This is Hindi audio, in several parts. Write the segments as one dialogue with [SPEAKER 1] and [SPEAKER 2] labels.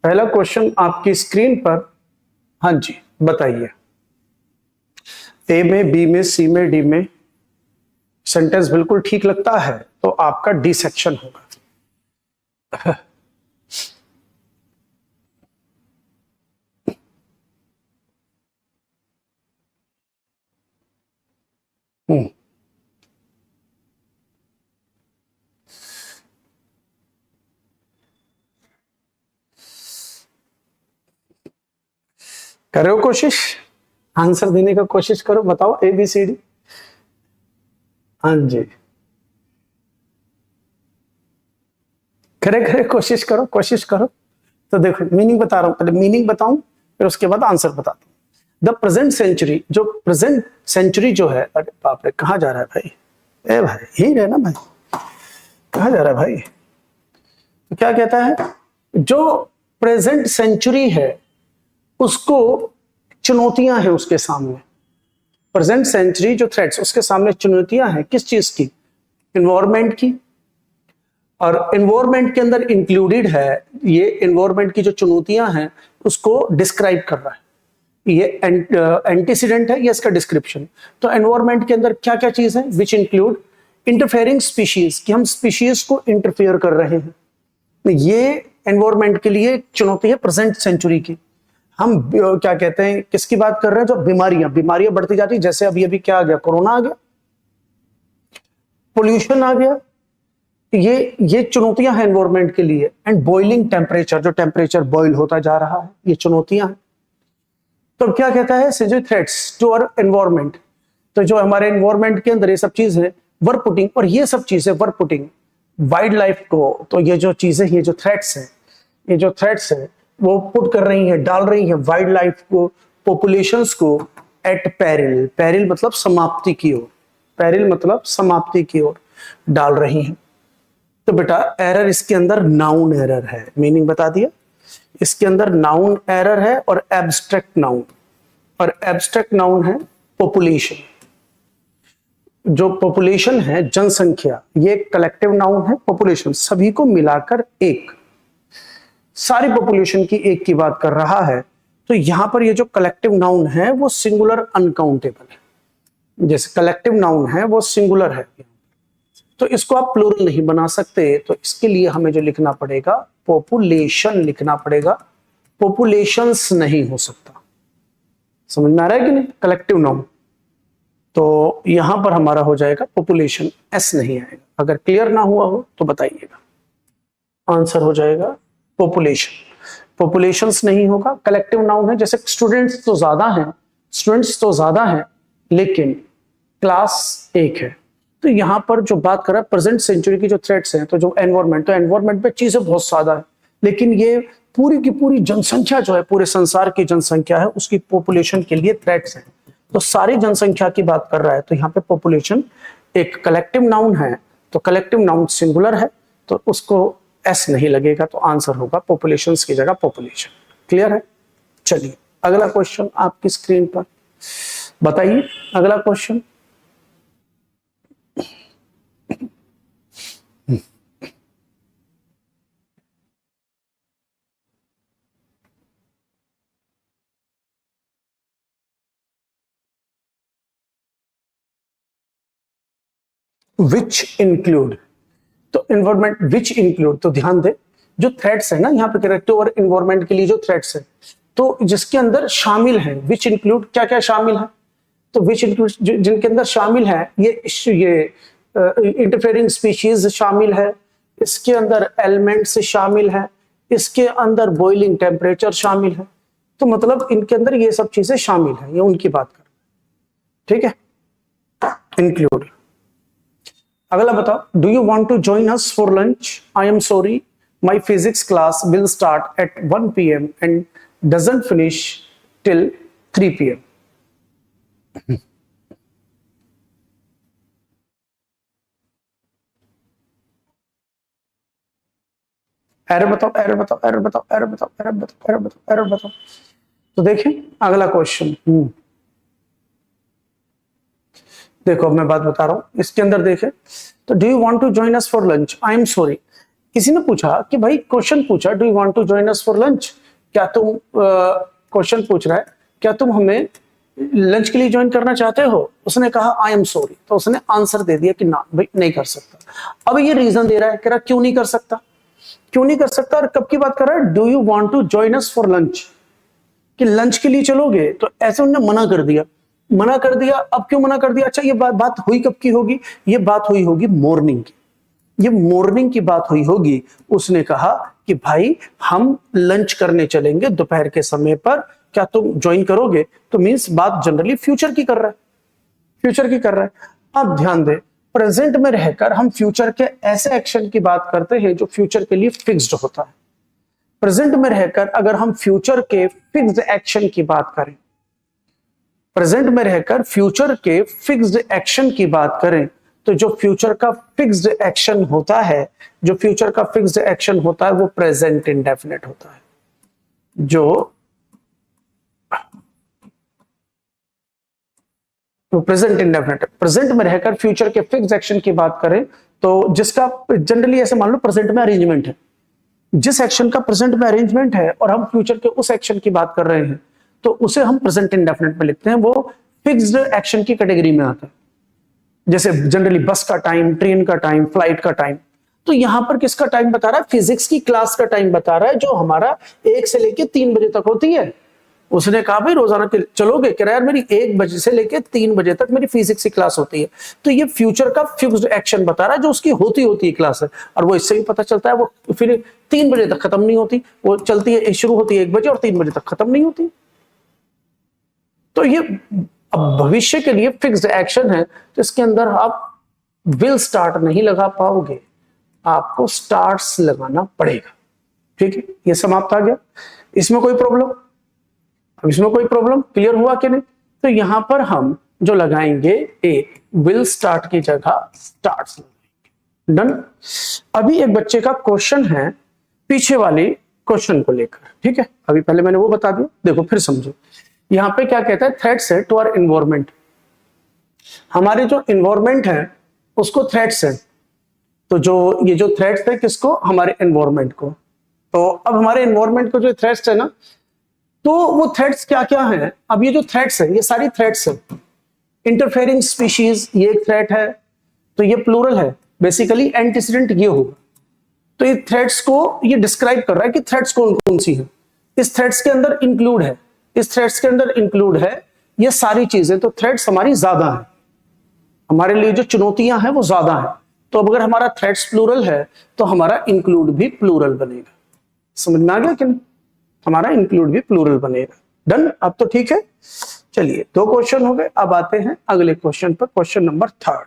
[SPEAKER 1] पहला क्वेश्चन आपकी स्क्रीन पर। हाँ जी, बताइए। ए में, बी में, सी में, डी में सेंटेंस बिल्कुल ठीक लगता है तो आपका डी सेक्शन होगा। कर रहे हो कोशिश, आंसर देने का कोशिश करो, बताओ ए बी सी डी। हाँ जी, करे कोशिश करो, कोशिश करो। तो देखो मीनिंग बता रहा हूं, पहले मीनिंग बताऊं फिर उसके बाद आंसर बताता हूं। द प्रेजेंट सेंचुरी, जो प्रेजेंट सेंचुरी जो है, अरे बाप रे कहां जा रहा है भाई, ए भाई यही रहे ना भाई, कहां जा रहा है भाई। तो क्या कहता है, जो प्रेजेंट सेंचुरी है उसको चुनौतियां हैं उसके सामने। प्रेजेंट सेंचुरी जो थ्रेट्स, उसके सामने चुनौतियां हैं किस चीज की, इन्वायरमेंट की। और इन्वायरमेंट के अंदर इंक्लूडेड है, ये इन्वायरमेंट की जो चुनौतियां हैं उसको डिस्क्राइब कर रहा है। ये एंटीसीडेंट है, ये इसका डिस्क्रिप्शन। तो एनवायरमेंट के अंदर क्या क्या चीज है, विच इंक्लूड इंटरफेयरिंग स्पीशीज, कि हम स्पीशीज को इंटरफेयर कर रहे हैं। ये एनवायरमेंट के लिए चुनौती है प्रेजेंट सेंचुरी की। हम क्या कहते हैं, किसकी बात कर रहे हैं, जो बीमारियां बढ़ती जाती, जैसे अभी अभी क्या आ गया, कोरोना आ गया, पोल्यूशन आ गया। ये चुनौतियां हैं एनवायरमेंट के लिए। एंड बॉइलिंग टेम्परेचर, जो टेम्परेचर बॉइल होता जा रहा है, ये चुनौतियां हैं। तो क्या कहता है, थ्रेट्स टू आवर एनवायरमेंट। तो जो हमारे एनवायरमेंट के अंदर ये सब चीज है, वर पुटिंग, और ये सब चीजें वर पुटिंग वाइल्ड लाइफ को। तो ये जो चीजें, ये जो थ्रेट्स है, ये जो थ्रेट्स है वो पुट कर रही है, डाल रही है वाइल्ड लाइफ को, पॉपुलेशंस को एट पेरिल। पेरिल मतलब समाप्ति की ओर, पेरिल मतलब समाप्ति की ओर डाल रही है। तो बेटा एरर इसके अंदर नाउन एरर है, मीनिंग बता दिया। इसके अंदर नाउन एरर है और एब्स्ट्रैक्ट नाउन, और एब्स्ट्रैक्ट नाउन है पॉपुलेशन। जो पॉपुलेशन है, जनसंख्या, ये कलेक्टिव नाउन है। पॉपुलेशन सभी को मिलाकर एक, सारी पॉपुलेशन की एक की बात कर रहा है। तो यहां पर ये जो कलेक्टिव नाउन है वो सिंगुलर अनकाउंटेबल है। जैसे कलेक्टिव नाउन है वो सिंगुलर है, तो इसको आप प्लूरल नहीं बना सकते। तो इसके लिए हमें जो लिखना पड़ेगा, पॉपुलेशन लिखना पड़ेगा, पॉपुलेशंस नहीं हो सकता। समझ में आ रहा है कि नहीं, कलेक्टिव नाउन। तो यहां पर हमारा हो जाएगा पॉपुलेशन, एस नहीं आएगा। अगर क्लियर ना हुआ हो तो बताइएगा, आंसर हो जाएगा पॉपुलेशन। पॉपुलेशंस नहीं होगा, कलेक्टिव नाउन है। जैसे स्टूडेंट्स तो ज्यादा हैं, स्टूडेंट्स तो ज्यादा हैं लेकिन क्लास एक है। तो यहां पर जो बात कर रहा है प्रेजेंट सेंचुरी की जो थ्रेट्स हैं, तो जो एनवायरमेंट, तो एनवायरमेंट में चीजें बहुत ज्यादा है, लेकिन ये पूरी की पूरी जनसंख्या जो है, पूरे संसार की जनसंख्या है, उसकी पॉपुलेशन के लिए थ्रेट्स हैं। तो सारी जनसंख्या की बात कर रहा है। तो यहाँ पे पॉपुलेशन एक कलेक्टिव नाउन है, तो कलेक्टिव नाउन सिंगुलर है, तो उसको एस नहीं लगेगा, तो आंसर होगा पॉपुलेशंस की जगह पॉपुलेशन। क्लियर है। चलिए अगला क्वेश्चन आपकी स्क्रीन पर, बताइए अगला क्वेश्चन। विच इंक्लूड, तो इन्वायरमेंट विच इंक्लूड, तो ध्यान दे जो थ्रेट्स है ना यहाँ पे करेक्टिव और इन्वायरमेंट के लिए जो थ्रेट्स है, तो जिसके अंदर शामिल है, विच इंक्लूड क्या क्या शामिल है। तो विच इंक्लूड जिनके अंदर शामिल है, ये इंटरफेयरिंग स्पीशीज शामिल है, इसके अंदर एलिमेंट्स शामिल है, इसके अंदर बॉइलिंग टेम्परेचर शामिल है। तो मतलब इनके अंदर ये सब चीजें शामिल है, ये उनकी बात कर, ठीक है, इंक्लूड। अगला बताओ, do you want to join us for lunch? I am sorry, my physics class will start at 1 PM and doesn't finish till 3 PM। Error बताओ, एरर बताओ, एरर बताओ, एरर बताओ, एरर बताओ, एरर बताओ, एरर बताओ। तो देखिए अगला क्वेश्चन, देखो मैं बात बता रहा हूं, इसके अंदर देखे तो do you want to join us for lunch, I am sorry, किसी ने पूछा कि भाई क्वेश्चन पूछा, do you want to join us for lunch, क्या तुम क्वेश्चन पूछ रहा है क्या तुम हमें लंच के लिए ज्वाइन करना चाहते हो। उसने कहा आई एम सॉरी, तो उसने आंसर दे दिया कि ना भाई नहीं कर सकता। अब ये रीजन दे रहा है, कह रहा क्यों नहीं कर सकता, क्यों नहीं कर सकता, और कब की बात कर रहा है, do you want to join us for lunch, कि लंच के लिए चलोगे। तो ऐसे उन्होंने मना कर दिया, मना कर दिया। अब क्यों मना कर दिया, अच्छा ये बात हुई कब की होगी, ये बात हुई होगी मॉर्निंग की, ये मॉर्निंग की बात हुई होगी। उसने कहा कि भाई हम लंच करने चलेंगे दोपहर के समय पर, क्या तुम ज्वाइन करोगे, तो मींस बात जनरली फ्यूचर की कर रहा है, फ्यूचर की कर रहा है। अब ध्यान दे, प्रेजेंट में रहकर हम फ्यूचर के ऐसे एक्शन की बात करते हैं जो फ्यूचर के लिए फिक्स्ड होता है। प्रेजेंट में रहकर अगर हम फ्यूचर के फिक्स्ड एक्शन की बात करें, प्रेजेंट में रहकर फ्यूचर के फिक्स्ड एक्शन की बात करें, तो जो फ्यूचर का फिक्स्ड एक्शन होता है, जो फ्यूचर का फिक्स्ड एक्शन होता है वो प्रेजेंट इंडेफिनिट होता है। जो प्रेजेंट इंडेफिनिट, प्रेजेंट में रहकर फ्यूचर के फिक्स्ड एक्शन की बात करें तो जिसका जनरली ऐसे मान लो प्रेजेंट में अरेंजमेंट है, जिस एक्शन का प्रेजेंट में अरेंजमेंट है और हम फ्यूचर के उस एक्शन की बात कर रहे हैं तो उसे हम प्रेजेंट इंडेफिनिट में लिखते हैं, वो फिक्स्ड एक्शन की कैटेगरी में आता है। जैसे जनरली बस का टाइम, ट्रेन का टाइम, फ्लाइट का टाइम। तो यहां पर किसका टाइम बता रहा है, फिजिक्स की क्लास का टाइम बता रहा है, जो हमारा 1 से लेके 3 बजे तक होती है। उसने कहा भाई रोजाना चलोगे, कह रहा यार मेरी 1 बजे से लेके 3 बजे तक मेरी फिजिक्स की क्लास होती है। तो ये फ्यूचर का फिक्स्ड एक्शन बता रहा है जो उसकी होती है क्लास है, और वो इससे भी पता चलता है वो फिर 3 बजे तक खत्म नहीं होती, वो चलती है, शुरू होती है 1 बजे और 3 बजे तक खत्म नहीं होती। तो ये अब भविष्य के लिए फिक्स्ड एक्शन है, तो इसके अंदर आप विल स्टार्ट नहीं लगा पाओगे, आपको स्टार्ट्स लगाना पड़ेगा। ठीक है, ये समाप्त आ गया। इसमें कोई प्रॉब्लम, अब इसमें कोई प्रॉब्लम क्लियर हुआ कि नहीं। तो यहां पर हम जो लगाएंगे ए विल स्टार्ट की जगह स्टार्ट्स लगाएंगे। डन। अभी एक बच्चे का क्वेश्चन है पीछे वाले क्वेश्चन को लेकर, ठीक है, अभी पहले मैंने वो बता दिया, देखो फिर समझो। यहां पे क्या कहता है, थ्रेट्स है टू आवर एनवायरमेंट, हमारे जो एनवायरमेंट है उसको थ्रेट्स है, तो जो ये जो थ्रेट्स है किसको, हमारे एनवायरमेंट को। तो अब हमारे एनवायरमेंट को जो थ्रेट्स है ना, तो वो थ्रेट्स क्या क्या है। अब ये जो थ्रेट्स है ये सारी थ्रेट्स है। इंटरफेयरिंग स्पीशीज ये एक थ्रेट है, तो ये प्लूरल है, बेसिकली एंटीसीडेंट ये होगा। तो ये थ्रेट्स को ये डिस्क्राइब कर रहा है कि थ्रेट्स कौन कौन सी है। इस थ्रेट्स के अंदर इंक्लूड है, इस थ्रेट्स के अंदर इंक्लूड है ये सारी चीजें। तो थ्रेट्स हमारी ज्यादा है, हमारे लिए जो चुनौतियां हैं वो ज्यादा है। तो अब अगर हमारा थ्रेट्स प्लूरल है तो हमारा इंक्लूड भी प्लूरल बनेगा। समझ में आ गया कि नहीं, हमारा इंक्लूड भी प्लूरल बनेगा। डन, अब तो ठीक है। चलिए 2 क्वेश्चन हो गए, अब आते हैं अगले क्वेश्चन पर, क्वेश्चन नंबर 3।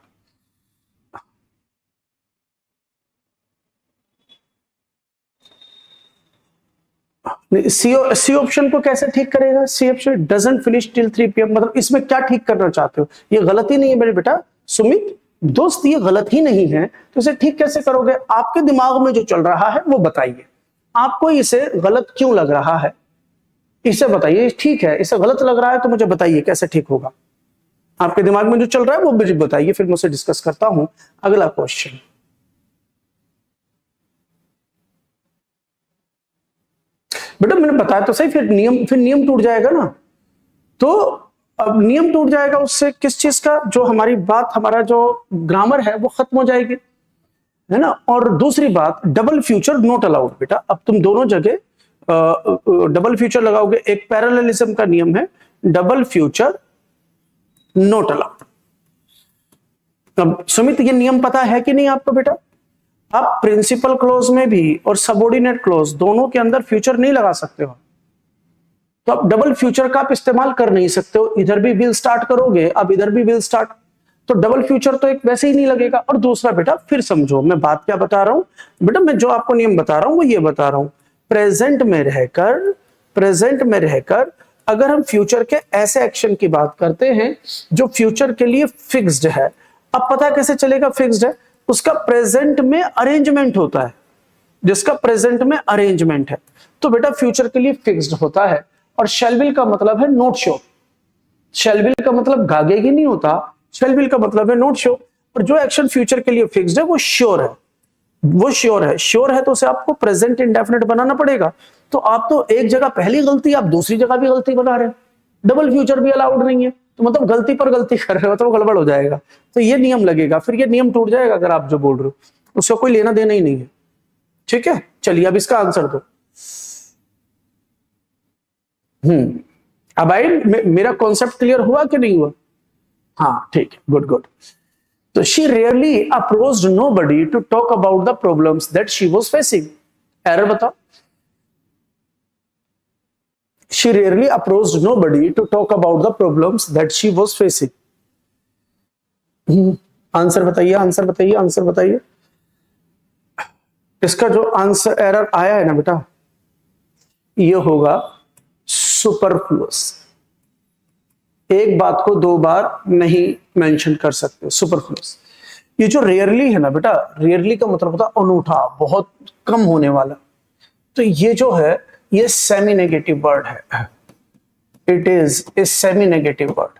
[SPEAKER 1] सी ऑप्शन को कैसे ठीक करेगा, C option doesn't finish till 3 PM, मतलब इसमें क्या ठीक करना चाहते हो, ये गलती नहीं है मेरे बेटा सुमित दोस्त, ये गलत ही नहीं है, तो इसे ठीक कैसे करोगे, आपके दिमाग में जो चल रहा है वो बताइए, आपको इसे गलत क्यों लग रहा है, इसे बताइए। ठीक है, इसे गलत लग रहा है तो मुझे बताइए कैसे ठीक होगा, आपके दिमाग में जो चल रहा है वो मुझे बताइए, फिर मुझसे डिस्कस करता हूं अगला क्वेश्चन। बेटा मैंने बताया तो सही, फिर नियम टूट जाएगा ना। तो अब नियम टूट जाएगा उससे किस चीज का, जो हमारी बात, हमारा जो ग्रामर है वो खत्म हो जाएगी, है ना। और दूसरी बात, डबल फ्यूचर नॉट अलाउड। बेटा अब तुम दोनों जगह डबल फ्यूचर लगाओगे, एक पैरेललिज्म का नियम है, डबल फ्यूचर नॉट अलाउड। अब सुमित ये नियम पता है कि नहीं आपको बेटा, आप प्रिंसिपल क्लोज में भी और सबऑर्डिनेट क्लोज दोनों के अंदर फ्यूचर नहीं लगा सकते हो, तो आप डबल फ्यूचर का आप इस्तेमाल कर नहीं सकते हो। इधर भी विल स्टार्ट करोगे, अब इधर भी विल स्टार्ट, तो डबल फ्यूचर तो एक वैसे ही नहीं लगेगा। और दूसरा बेटा फिर समझो मैं बात क्या बता रहा हूं, बेटा मैं जो आपको नियम बता रहा हूं वो ये बता रहा हूं, प्रेजेंट में रहकर अगर हम फ्यूचर के ऐसे एक्शन की बात करते हैं जो फ्यूचर के लिए फिक्स्ड है, अब पता कैसे चलेगा फिक्स्ड है, उसका प्रेजेंट में अरेंजमेंट होता है, जिसका प्रेजेंट में अरेंजमेंट है, तो बेटा फ्यूचर के लिए फिक्स्ड होता है। और शैल विल का मतलब है नॉट श्योर, शैल विल का मतलब गागेगी नहीं होता, शैल विल का मतलब है नॉट श्योर, और जो एक्शन फ्यूचर के लिए फिक्स्ड है वो श्योर है। वो श्योर है तो उसे आपको प्रेजेंट इंडेफिनिट बनाना पड़ेगा। तो आप तो एक जगह पहली गलती, आप दूसरी जगह भी गलती बना रहे हैं, डबल फ्यूचर भी अलाउड नहीं है, तो मतलब गलती पर गलती कर रहे हो तो गड़बड़ हो जाएगा। तो ये नियम लगेगा, फिर ये नियम टूट जाएगा अगर आप जो बोल रहे हो उसका कोई लेना देना ही नहीं है। ठीक है, चलिए अब इसका आंसर दो। अब आई मेरा कॉन्सेप्ट क्लियर हुआ कि नहीं हुआ? हाँ ठीक है, गुड गुड। तो she rarely approached nobody to talk about the problems that she was facing. Error बताओ। She rarely approached nobody to talk about the problems that she was facing. Answer बताइए, आंसर बताइए, आंसर बताइए। इसका जो आंसर एरर आया है ना बेटा, ये होगा सुपरफ्लुअस। एक बात को दो बार नहीं मेंशन कर सकते, सुपरफ्लुअस। ये जो रेयरली है ना बेटा, रेयरली का मतलब होता है अनूठा, बहुत कम होने वाला। तो ये जो है ये सेमी नेगेटिव वर्ड है, it is a semi negative word.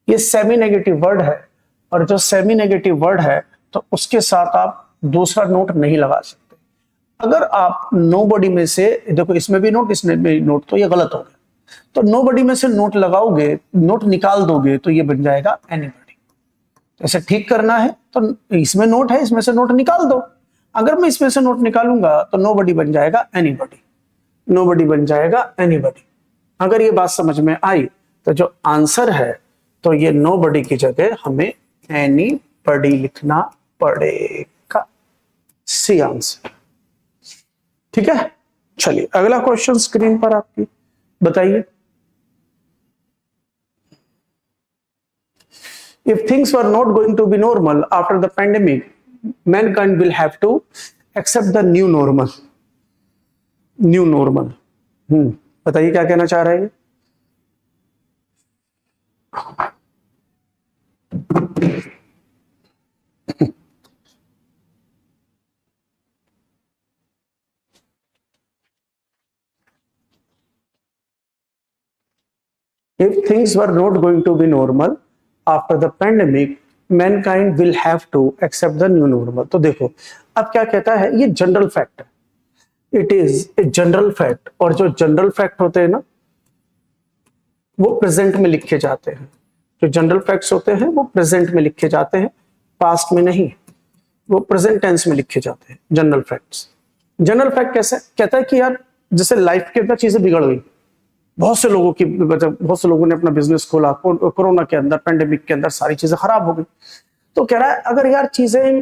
[SPEAKER 1] ये सेमी नेगेटिव वर्ड है, और जो सेमी नेगेटिव वर्ड है तो उसके साथ आप दूसरा नोट नहीं लगा सकते। अगर आप नोबडी में से, देखो इसमें भी नोट इसमें भी नोट, तो ये गलत हो गया। तो नोबडी में से नोट लगाओगे, नोट निकाल दोगे तो ये बन जाएगा एनीबडी। ऐसे ठीक करना है तो इसमें नोट है, इसमें से नोट निकाल दो। अगर मैं इसमें से नोट निकालूंगा तो नोबडी बन जाएगा एनीबडी, नोबडी बन जाएगा एनीबडी। अगर ये बात समझ में आई तो जो आंसर है तो ये नोबडी की जगह हमें एनीबडी लिखना पड़ेगा। C answer. ठीक है, चलिए अगला क्वेश्चन स्क्रीन पर आपकी बताइए। If things were not going to be normal after the pandemic, mankind will have to accept the new normal. New normal. बताइए क्या कहना चाह रहे हैं? If things were not going to be normal after the pandemic, mankind will have to accept the new normal. तो देखो अब क्या कहता है, ये जनरल फैक्ट है, it is a general fact. और जो जनरल फैक्ट होते हैं ना वो प्रेजेंट में लिखे जाते हैं। जो जनरल फैक्ट्स होते हैं वो प्रेजेंट में लिखे जाते हैं, पास्ट में नहीं, वो प्रेजेंट टेंस में लिखे जाते हैं जनरल फैक्ट्स। जनरल फैक्ट कैसे कहता है कि यार जैसे लाइफ के अंदर चीजें बिगड़ गई, बहुत से लोगों की, बहुत से लोगों ने अपना बिजनेस खोला, कोरोना के अंदर, पेंडेमिक के अंदर सारी चीजें खराब हो गई। तो कह रहा है अगर यार चीजें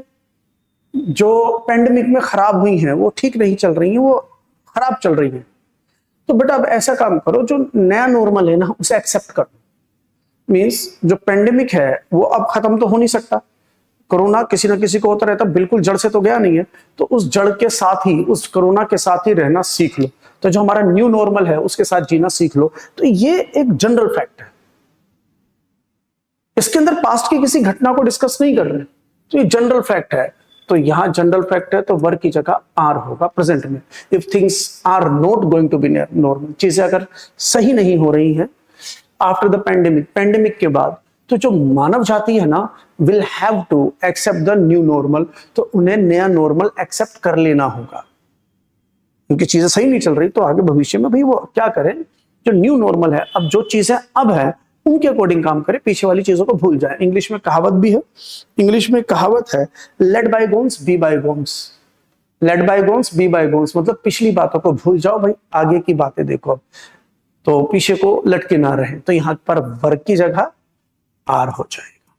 [SPEAKER 1] जो पेंडेमिक में खराब हुई हैं वो ठीक नहीं चल रही हैं, वो खराब चल रही हैं, तो बेटा अब ऐसा काम करो, जो नया नॉर्मल है ना उसे एक्सेप्ट करो। मींस जो पेंडेमिक है वो अब खत्म तो हो नहीं सकता, कोरोना किसी ना किसी को होता रहता, बिल्कुल जड़ से तो गया नहीं है। तो उस जड़ के साथ ही, उस कोरोना के साथ ही रहना सीख लो। तो जो हमारा न्यू नॉर्मल है उसके साथ जीना सीख लो। तो ये एक जनरल फैक्ट है, इसके अंदर पास्ट की किसी घटना को डिस्कस नहीं कर रहे, तो ये जनरल फैक्ट है। तो यहां जनरल फैक्ट है तो वर्ब की जगह आर होगा प्रेजेंट में। If things are not going to be normal, चीजें अगर सही नहीं हो रही हैं आफ्टर द पेंडेमिक, पेंडेमिक के बाद, तो जो मानव जाति है ना will have to accept the new normal, तो उन्हें नया नॉर्मल एक्सेप्ट कर लेना होगा। क्योंकि चीजें सही नहीं चल रही तो आगे भविष्य में भाई वो क्या करें, जो न्यू नॉर्मल है, अब जो चीजें अब है उनके अकॉर्डिंग काम करें, पीछे वाली चीजों को भूल जाए। इंग्लिश में कहावत भी है, इंग्लिश में कहावत है लेट बायगोन्स बी बायगोन्स, लेट बायगोन्स बी बायगोन्स, मतलब पिछली बातों को भूल जाओ भाई, आगे की बातें देखो। अब तो पीछे को लटके ना रहे, तो यहां पर वर्ग की जगह आर हो जाएगा।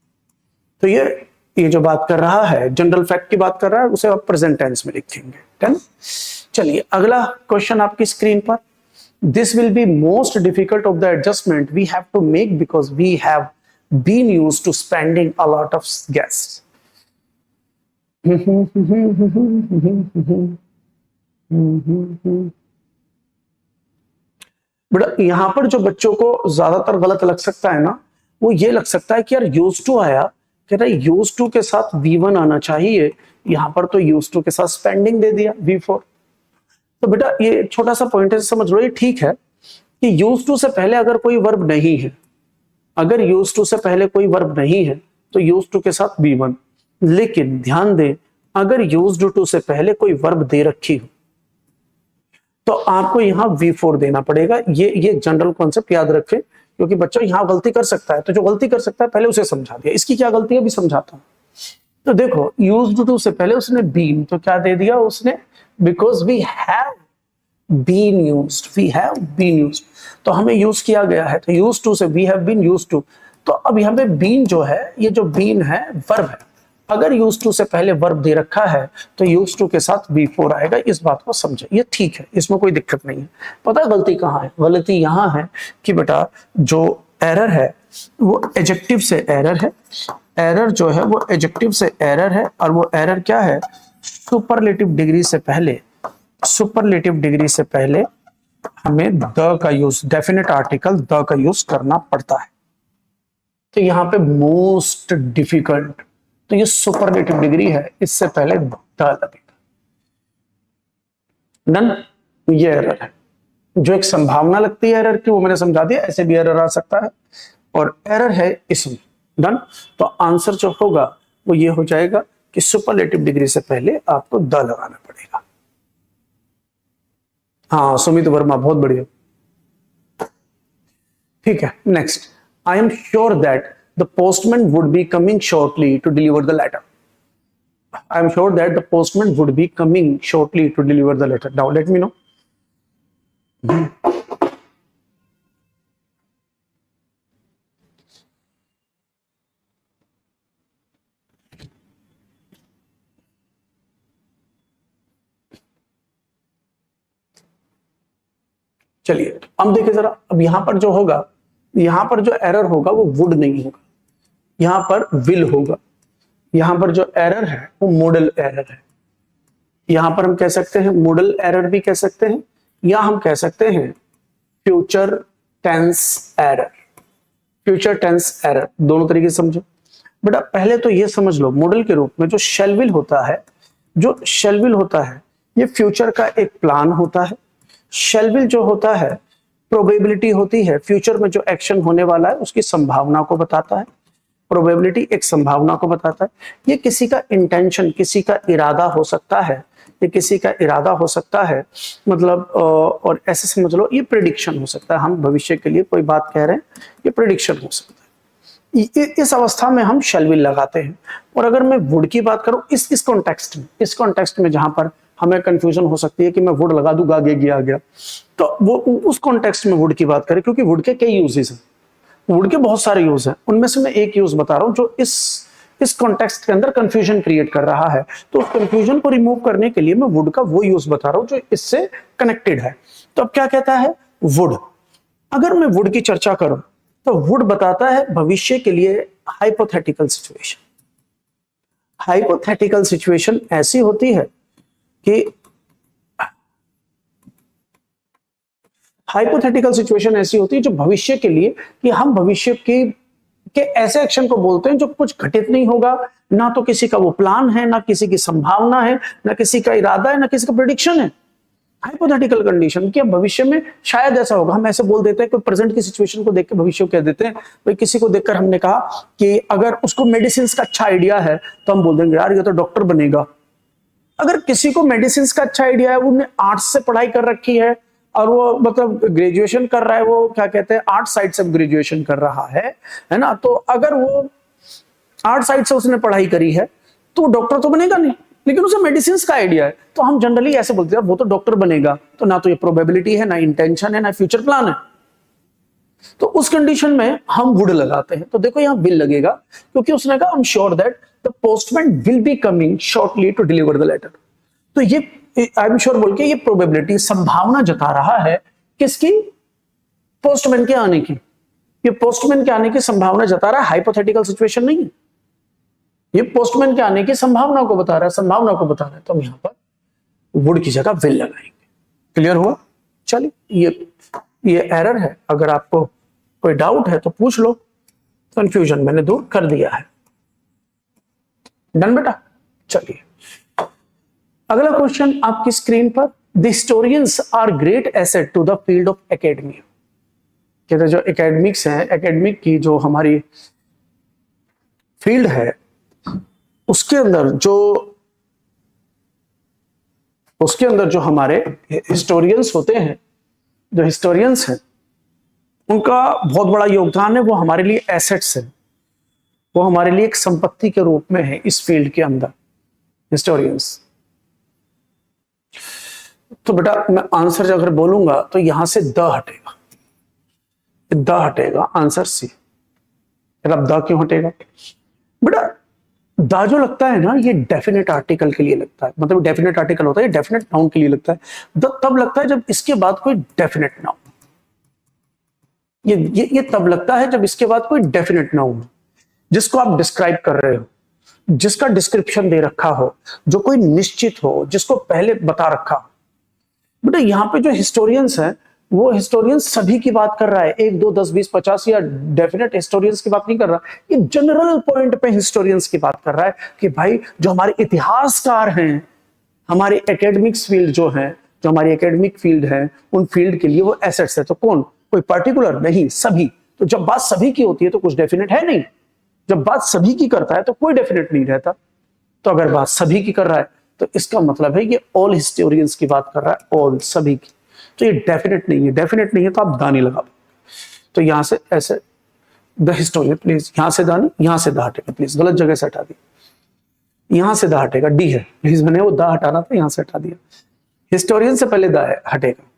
[SPEAKER 1] तो ये जो बात कर रहा है, जनरल फैक्ट की बात कर रहा है, उसे आप प्रेजेंट टेंस में लिखेंगे। ठीक, चलिए अगला क्वेश्चन आपकी स्क्रीन पर। This will be most difficult of the adjustment we have to make because we have been used to spending a lot of guest. But यहां पर जो बच्चों को ज्यादातर गलत लग सकता है ना, वो ये लग सकता है कि यार यूज टू आया, कह रहा है यूज टू के साथ V1 आना चाहिए, यहां पर तो यूज टू के साथ स्पेंडिंग दे दिया V4। तो बेटा ये छोटा सा पॉइंट है, समझ लो। ये ठीक है कि यूज टू से पहले अगर कोई वर्ब नहीं है, अगर यूज टू से पहले कोई वर्ब नहीं है तो यूज टू के साथ V1, लेकिन ध्यान दें अगर यूज्ड टू से पहले कोई वर्ब दे रखी हो तो आपको यहां V4 देना पड़ेगा। ये जनरल कॉन्सेप्ट याद रखें, क्योंकि बच्चा यहां गलती कर सकता है, तो जो गलती कर सकता है पहले उसे समझा दिया। इसकी क्या गलती है अभी समझाता हूं। तो देखो यूज्ड टू से पहले उसने बीन, तो क्या दे दिया उसने, because we have been used, we have been used, तो हमें यूज किया गया है, तो यूज्ड टू से we have been used to. तो अब यहाँ पे बीन जो है, ये जो बीन है वर्ब है, अगर यूज टू से पहले वर्ब दे रखा है तो यूज टू के साथ V4 आएगा। इस बात को समझे, ये ठीक है, इसमें कोई दिक्कत नहीं है। पता है गलती कहाँ है? गलती यहाँ है कि बेटा जो एरर है वो एडजेक्टिव से एरर है, एरर जो है वो एडजेक्टिव से एरर है, और वो एरर क्या है, सुपरलेटिव डिग्री से पहले, सुपरलेटिव डिग्री से पहले हमें द का यूज, डेफिनेट आर्टिकल द का यूज करना पड़ता है। तो यहाँ पे मोस्ट डिफिकल्ट, तो ये सुपरलेटिव डिग्री है, इससे पहले द लगेगा। डन, ये एरर है। जो एक संभावना लगती है एरर की वो मैंने समझा दिया, ऐसे भी एरर आ सकता है, और एरर है इसमें। डन, तो आंसर जो होगा वो ये हो जाएगा कि सुपरलेटिव डिग्री से पहले आपको द लगाना पड़ेगा। हाँ सुमित वर्मा, बहुत बढ़िया, ठीक है। Next, I am sure that the postman would be coming shortly to deliver the letter. I am sure that the postman would be coming shortly to deliver the letter. Now let me know. चलिए अब देखिए जरा, अब यहां पर जो होगा, यहां पर जो एरर होगा वो वुड नहीं होगा, यहां पर विल होगा। यहां पर जो एरर है वो मॉडल एरर है। यहां पर हम कह सकते हैं मॉडल एरर भी कह सकते हैं, या हम कह सकते हैं future tense error. Future tense error दोनों तरीके से समझो। बेटा पहले तो ये समझ लो, मॉडल के रूप में जो शैल विल होता है, जो शैल विल होता है ये फ्यूचर का एक प्लान होता है। शैल विल जो होता है प्रोबेबिलिटी होती है, फ्यूचर में जो एक्शन होने वाला है उसकी संभावना को बताता है। प्रोबेबिलिटी एक संभावना को बताता है। ये किसी का इंटेंशन, किसी का इरादा हो सकता है, ये किसी का इरादा हो सकता है, मतलब और ऐसे समझ लो ये प्रिडिक्शन हो सकता है। हम भविष्य के लिए कोई बात कह रहे हैं, ये प्रिडिक्शन हो सकता है। इस अवस्था में हम शैल विल लगाते हैं। और अगर मैं वुड की बात करूं इस कॉन्टेक्स्ट में जहां पर हमें कंफ्यूजन हो सकती है कि मैं वुड लगा दूंगा आगे आ गया, तो वो उस कॉन्टेक्स्ट में वुड की बात करें, क्योंकि वुड के कई यूजेस हैं, वुड के बहुत सारे यूज हैं, उनमें से मैं एक यूज बता रहा हूं जो इस कॉन्टेक्स्ट के अंदर कंफ्यूजन क्रिएट कर रहा है। तो उस कंफ्यूजन को रिमूव करने के लिए मैं वुड का वो यूज बता रहा हूं जो इससे कनेक्टेड है। तो अब क्या कहता है वुड, अगर मैं वुड की चर्चा करूं तो वुड बताता है भविष्य के लिए हाइपोथेटिकल सिचुएशन। हाइपोथेटिकल सिचुएशन ऐसी होती है कि हाइपोथेटिकल सिचुएशन ऐसी होती है जो भविष्य के लिए, कि हम भविष्य के ऐसे एक्शन को बोलते हैं जो कुछ घटित नहीं होगा, ना तो किसी का वो प्लान है, ना किसी की संभावना है, ना किसी का इरादा है, ना किसी का प्रेडिक्शन है। हाइपोथेटिकल कंडीशन कि भविष्य में शायद ऐसा होगा। हम ऐसे बोल देते हैं कि प्रेजेंट की सिचुएशन को देख के भविष्य को कह देते हैं। भाई किसी को देखकर हमने कहा कि अगर उसको मेडिसिन का अच्छा आइडिया है तो हम बोल देंगे यार ये तो डॉक्टर बनेगा। अगर किसी को मेडिसिन का अच्छा आइडिया है, उन्होंने आर्ट्स से पढ़ाई कर रखी है और वो मतलब ग्रेजुएशन कर रहा है, वो क्या कहते हैं आर्ट साइड से ग्रेजुएशन कर रहा है ना, तो अगर वो आर्ट साइड से उसने पढ़ाई करी है तो डॉक्टर तो बनेगा नहीं, लेकिन उसे मेडिसिन का आइडिया है, तो हम जनरली ऐसे बोलते हैं वो तो डॉक्टर बनेगा। तो ना तो ये प्रोबेबिलिटी है, ना इंटेंशन है, ना फ्यूचर प्लान है। तो उस कंडीशन में हम वुड लगाते हैं। तो देखो यहां विल लगेगा, क्योंकि उसने कहा I am sure that the postman will be coming shortly to deliver the letter. तो ये आई एम श्योर बोल के ये प्रोबेबिलिटी, संभावना जता रहा है किसकी, पोस्टमैन के आने की। ये पोस्टमैन के आने की संभावना जता रहा है, हाइपोथेटिकल सिचुएशन नहीं है, ये पोस्टमैन के आने की संभावना को बता रहा है, संभावना को बता रहा है। तो हम यहां पर वुड की जगह विल लगाएंगे। क्लियर हुआ? चलिए ये एरर है, अगर आपको कोई डाउट है तो पूछ लो, कंफ्यूजन मैंने दूर कर दिया है। डन बेटा? चलिए अगला क्वेश्चन आपकी स्क्रीन पर, the historians are great asset to the field of academy. कहते जो एकेडमिक्स है, एकेडमिक की जो हमारी फील्ड है उसके अंदर जो उसके अंदर जो हमारे हिस्टोरियंस होते हैं, जो हिस्टोरियंस हैं, उनका बहुत बड़ा योगदान है। वो हमारे लिए एसेट्स है, वो हमारे लिए एक संपत्ति के रूप में है इस फील्ड के अंदर, हिस्टोरियंस। तो बेटा मैं आंसर अगर बोलूंगा तो यहां से द हटेगा, द हटेगा, आंसर सी। अब द क्यों हटेगा बेटा? द जो लगता है ना, ये डेफिनेट आर्टिकल के लिए लगता है, मतलब डेफिनेट आर्टिकल होता है, ये डेफिनेट नाउन के लिए लगता है। द तब लगता है जब इसके बाद कोई डेफिनेट नाउन, ये तब लगता है जब इसके बाद कोई डेफिनेट नाउन जिसको आप डिस्क्राइब कर रहे हो, जिसका डिस्क्रिप्शन दे रखा हो, जो कोई निश्चित हो, जिसको पहले बता रखा हो। बेटा यहाँ पे जो हिस्टोरियंस है, वो हिस्टोरियंस सभी की बात कर रहा है, 1 2 10 20 50 या डेफिनेट हिस्टोरियंस की बात नहीं कर रहा। ये जनरल पॉइंट पे हिस्टोरियंस की बात कर रहा है कि भाई जो हमारे इतिहासकार हैं, हमारे एकेडमिक्स फील्ड जो है, जो हमारी एकेडमिक फील्ड है, उन फील्ड के लिए वो एसेट्स है। तो कौन? कोई पर्टिकुलर नहीं, सभी। तो जब बात सभी की होती है तो कुछ डेफिनेट है नहीं, जब बात सभी की करता है तो कोई डेफिनेट नहीं रहता। तो अगर बात सभी की कर रहा है तो इसका मतलब है ये ऑल हिस्टोरियंस की बात कर रहा है, ऑल, सभी की। तो ये डेफिनेट नहीं है, डेफिनेट नहीं है तो आप दानी लगा। तो यहां से ऐसे द हिस्टोरियन, प्लीज यहां से दानी, यहां से दा हटेगा, प्लीज गलत जगह से हटा दिया, यहां से दा हटेगा, डी है प्लीज, मैंने वो दा हटाना था, यहां से हटा दिया। हिस्टोरियन से पहले दा हटेगा।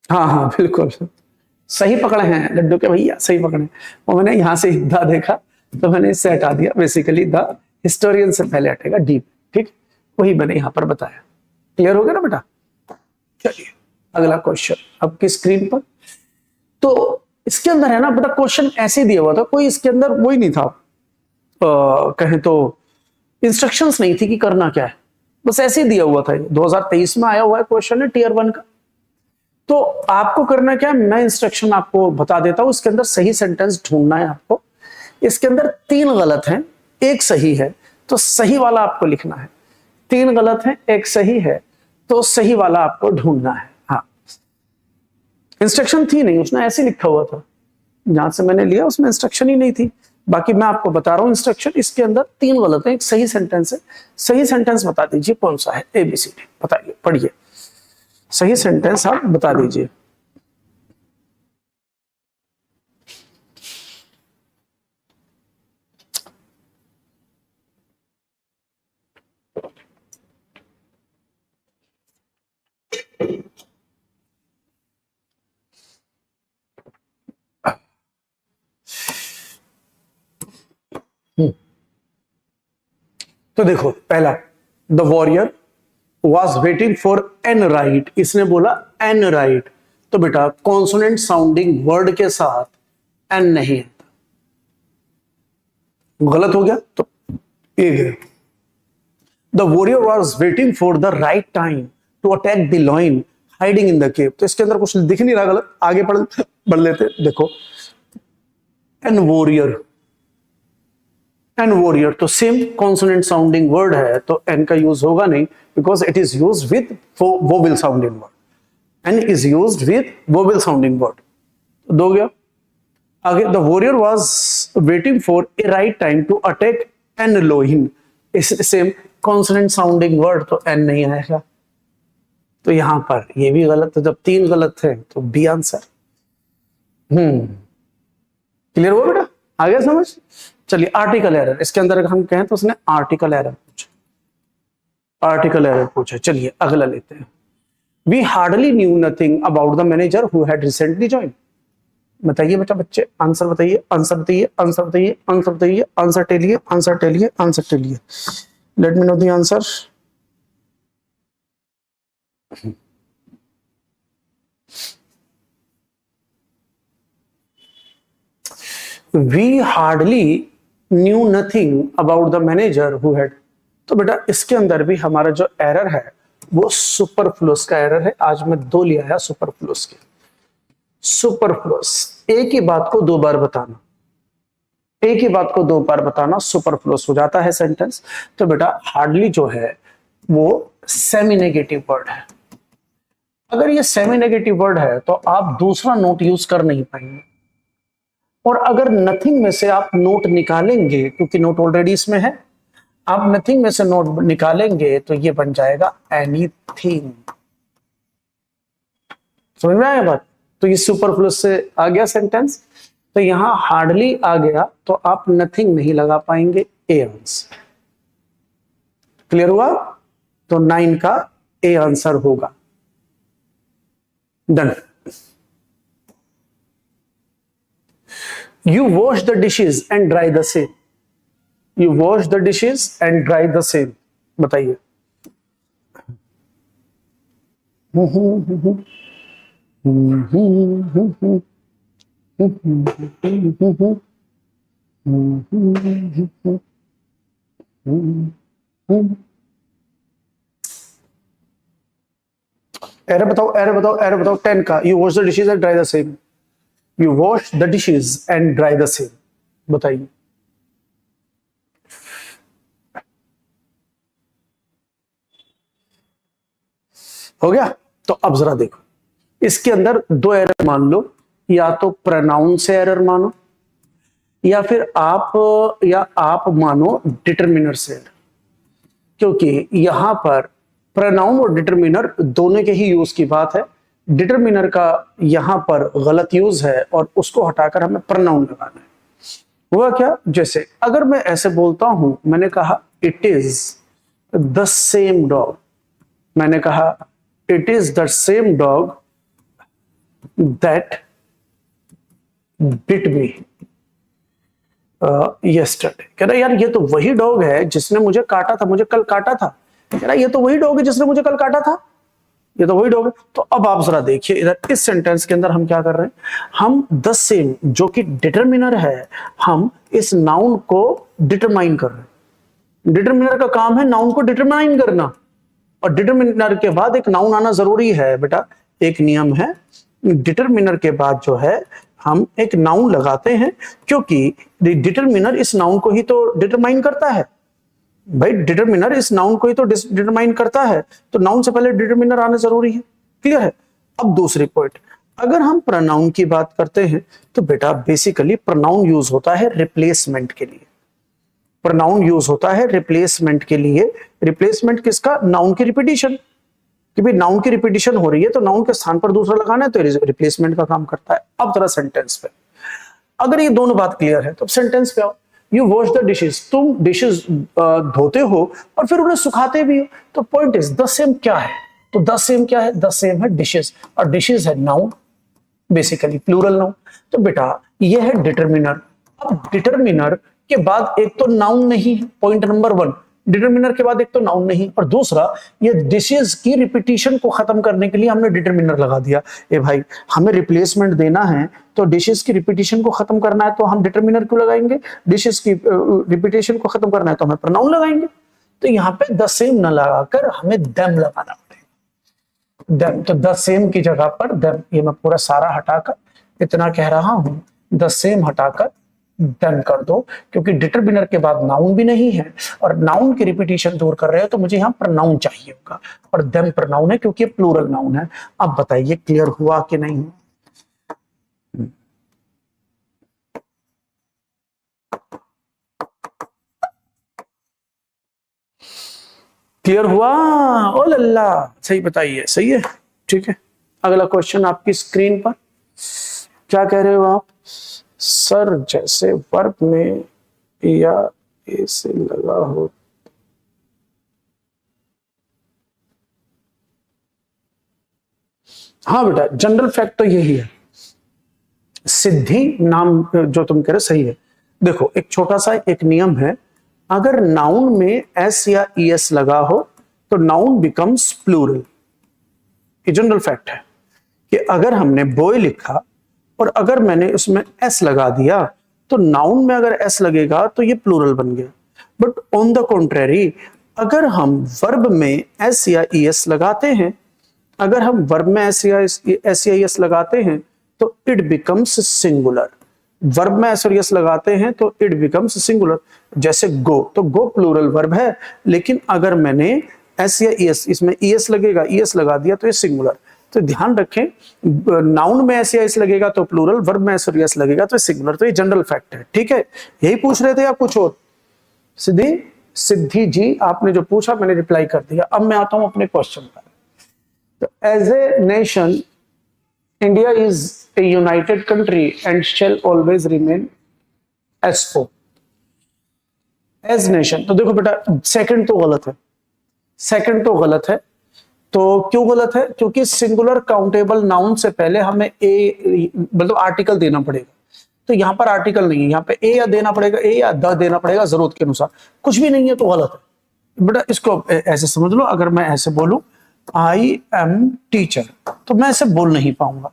[SPEAKER 1] हाँ हाँ बिल्कुल सही पकड़े हैं लड्डू के भैया, सही पकड़े। और मैंने यहां से दा देखा तो मैंने इससे हटा दिया। बेसिकली द हिस्टोरियन से पहले हटेगा डी, ठीक, वही मैंने यहां पर बताया। क्लियर हो गया ना बेटा? चलिए अगला क्वेश्चन आपकी स्क्रीन पर। तो इसके अंदर है ना बेटा, क्वेश्चन ऐसे दिया हुआ था, कोई इसके अंदर वही नहीं था, कहें तो इंस्ट्रक्शंस नहीं थी कि करना क्या है, बस ऐसे ही दिया हुआ था। 2023 में आया हुआ है क्वेश्चन है, टीयर 1 का। तो आपको करना क्या है, मैं इंस्ट्रक्शन आपको बता देता हूं। इसके अंदर सही सेंटेंस ढूंढना है आपको। इसके अंदर 3 गलत हैं, 1 सही है, तो सही वाला आपको लिखना है। 3 गलत हैं, 1 सही है, तो सही वाला आपको ढूंढना है। हाँ, इंस्ट्रक्शन थी नहीं, उसने ऐसे लिखा हुआ था, जहां से मैंने लिया उसमें इंस्ट्रक्शन ही नहीं थी। बाकी मैं आपको बता रहा हूं इंस्ट्रक्शन। इसके अंदर 3 गलत हैं, 1 सही सेंटेंस है। सही सेंटेंस बता दीजिए कौन सा है, ABCD बताइए, पढ़िए, सही सेंटेंस आप बता दीजिए। तो देखो पहला, the warrior was waiting for an right, इसने बोला एन राइट। तो बेटा कॉन्सोनेंट साउंडिंग वर्ड के साथ एन नहीं है, गलत हो गया, तो ए है। The warrior was waiting for the right time to attack the lion hiding in the cave. तो इसके अंदर कुछ दिख नहीं रहा, गलत, आगे बढ़ लेते। देखो एन वॉरियर, एन वॉरियर तो सेम कॉन्सोनेंट साउंडिंग वर्ड है, तो एन का यूज होगा नहीं, because it is used with vowel sounding word. An is used with vowel sounding word. दो गया आगे। The warrior was waiting for a right time to attack an लोहिन, सेम कॉन्सोनेंट साउंडिंग वर्ड, तो एन नहीं आएगा। तो यहां पर ये भी गलत। तो जब 3 गलत थे तो बी आंसर। क्लियर हुआ बेटा? आ गया समझ? चलिए आर्टिकल एरर, इसके अंदर अगर हम कहें तो उसने आर्टिकल एरर पूछा, आर्टिकल एरर पूछा। चलिए अगला लेते हैं। We hardly knew nothing about the manager who had recently join. बताइए बेटा, बच्चे आंसर बताइए, आंसर बताइए, आंसर बताइए, आंसर बताइए, आंसर टेलिए, आंसर टेलिए, आंसर टेलिए। Let me know the answer. We hardly knew nothing about the manager who had। तो बेटा इसके अंदर भी हमारा जो एरर है वो सुपरफ्लूस का एरर है। आज मैं 2 ले आया सुपरफ्लूस के। सुपरफ्लूस, एक ही बात को 2 बार बताना, एक ही बात को 2 बार बताना सुपरफ्लूस हो जाता है सेंटेंस। तो बेटा हार्डली जो है वो सेमी नेगेटिव वर्ड है। अगर ये सेमी नेगेटिव वर्ड है तो आप दूसरा नोट यूज कर नहीं पाएंगे। और अगर नथिंग में से आप नोट निकालेंगे, क्योंकि नोट ऑलरेडी इसमें है, आप नथिंग में से नोट निकालेंगे तो ये बन जाएगा एनीथिंग। समझ में आया बात? तो ये सुपरफ्लूस से आ गया सेंटेंस। तो यहां हार्डली आ गया तो आप नथिंग नहीं लगा पाएंगे, ए आंसर। क्लियर हुआ? तो 9 का ए आंसर होगा। Done. You wash the dishes and dry the same. You wash the dishes and dry the same. बताइए। एरर बताओ, एरर बताओ, एरर बताओ। 10 का You wash the dishes and dry the same. You wash the dishes and dry the same. बताइए। हो गया? तो अब जरा देखो, इसके अंदर 2 एरर मान लो। या तो प्रोनाउन से एरर मानो, या फिर आप मानो डिटरमिनर से एरर। क्योंकि यहां पर प्रोनाउन और डिटरमिनर दोनों के ही यूज की बात है। डिटरमिनर का यहां पर गलत यूज है और उसको हटाकर हमें प्रोनाउन लगाना है। हुआ क्या? जैसे अगर मैं ऐसे बोलता हूं, मैंने कहा it is the same dog. मैंने कहा it is the same dog that bit me yesterday. कह रहा यार ये तो वही डॉग है जिसने मुझे काटा था, मुझे कल काटा था। कह रहा ये तो वही डॉग है जिसने मुझे कल काटा था, ये तो वही डॉग है। तो अब आप जरा देखिए इधर इस सेंटेंस के अंदर हम क्या कर रहे हैं, हम द सेम जो कि डिटरमिनर है, हम इस नाउन को डिटरमाइन कर रहे हैं। डिटरमिनर का काम है नाउन को डिटरमाइन करना, और डिटरमिनर के बाद एक नाउन आना जरूरी है बेटा। एक नियम है, डिटरमिनर के बाद जो है हम एक नाउन लगाते हैं, क्योंकि डिटरमिनर इस नाउन को ही तो डिटरमाइन करता है। भाई डिटरमिनर इस नाउन को ही तो डिटरमाइन करता है, तो नाउन से पहले डिटरमिनर आना जरूरी है। क्लियर है? अब दूसरी पॉइंट, अगर हम प्रोनाउन की बात करते हैं तो बेटा बेसिकली प्रोनाउन यूज होता है रिप्लेसमेंट के लिए। प्रोनाउन यूज होता है रिप्लेसमेंट के लिए। रिप्लेसमेंट किसका? नाउन की रिपीटिशन। कि भाई नाउन की रिपीटिशन हो रही है तो नाउन के स्थान पर दूसरा लगाना है, तो रिप्लेसमेंट का काम करता है। अब जरा सेंटेंस पे, अगर ये दोनों बात क्लियर है तो सेंटेंस पे आओ। यू वॉश द डिशेज, तुम डिशेज धोते हो और फिर उन्हें सुखाते भी हो। तो पॉइंट इज द सेम क्या है? तो द सेम क्या है? द सेम है डिशेज, और डिशेज है नाउन, बेसिकली प्लूरल नाउन। तो बेटा ये है डिटरमिनर। अब डिटरमिनर के बाद एक तो नाउन नहीं है, पॉइंट नंबर 1। डिटरमिनर के बाद एक तो नाउन नहीं, और दूसरा ये डिशेज की रिपीटिशन को खत्म करने के लिए हमने डिटरमिनर लगा दिया। ए भाई हमें रिप्लेसमेंट देना है तो डिशेज की रिपीटिशन को खत्म करना है तो हम डिटरमिनर क्यों लगाएंगे? डिशेज की रिपीटिशन को खत्म करना है तो हमें प्रोनाउन लगाएंगे। तो यहाँ पे द सेम न लगाकर हमें देम लगाना पड़ेगा। देम, तो द सेम की जगह पर देम। ये मैं पूरा सारा हटाकर इतना कह रहा हूं, द सेम हटाकर डन कर दो, क्योंकि डिटरमिनर के बाद नाउन भी नहीं है और नाउन की रिपीटिशन दूर कर रहे हो, तो मुझे यहाँ प्रोनाउन चाहिए होगा, और देम प्रोनाउन है क्योंकि ये प्लूरल नाउन है। अब बताइए क्लियर हुआ कि नहीं? क्लियर हुआ? ओ लल्ला, सही बताइए। सही है, ठीक है। अगला क्वेश्चन आपकी स्क्रीन पर, क्या कह रहे हो आप? सर जैसे वर्ब में या ए से लगा हो। हाँ बेटा, जनरल फैक्ट तो यही है। सिद्धि नाम जो तुम कह रहे सही है। देखो एक छोटा सा एक नियम है, अगर नाउन में एस या ईएस लगा हो तो नाउन बिकम्स प्लूरल। ये जनरल फैक्ट है कि अगर हमने बॉय लिखा और अगर मैंने उसमें एस लगा दिया तो नाउन में अगर एस लगेगा तो ये प्लूरल बन गया। बट ऑन द कॉन्ट्रेरी, अगर हम वर्ब में एस या ईएस लगाते हैं, अगर हम वर्ब में एस या ईएस लगाते हैं तो इट बिकम्स सिंगुलर। वर्ब में एस और ईएस लगाते हैं तो इट बिकम्स सिंगुलर। जैसे गो, तो गो प्लूरल वर्ब है, लेकिन अगर मैंने एस या ईएस, इसमें ईएस लगेगा, ईएस लगा दिया तो ये सिंगुलर। तो ध्यान रखें, नाउन में एस या एस लगेगा तो प्लूरल, वर्ब में एस और एस लगेगा तो सिंगुलर। तो ये जनरल फैक्ट है, ठीक है। यही पूछ रहे थे आप कुछ और? सिद्धि सिद्धि जी, आपने जो पूछा मैंने रिप्लाई कर दिया। अब मैं आता हूं अपने क्वेश्चन पर। तो as a nation India is a united country and shall always remain so. As nation, तो देखो बेटा सेकंड तो गलत है, सेकंड तो गलत है। तो क्यों गलत है? क्योंकि सिंगुलर काउंटेबल नाउन से पहले हमें ए मतलब आर्टिकल देना पड़ेगा। तो यहां पर आर्टिकल नहीं है, यहां पे ए या देना पड़ेगा, ए या द देना पड़ेगा जरूरत के अनुसार। कुछ भी नहीं है तो गलत है बेटा। इसको ऐसे समझ लो, अगर मैं ऐसे बोलूं आई एम टीचर, तो मैं ऐसे बोल नहीं पाऊंगा।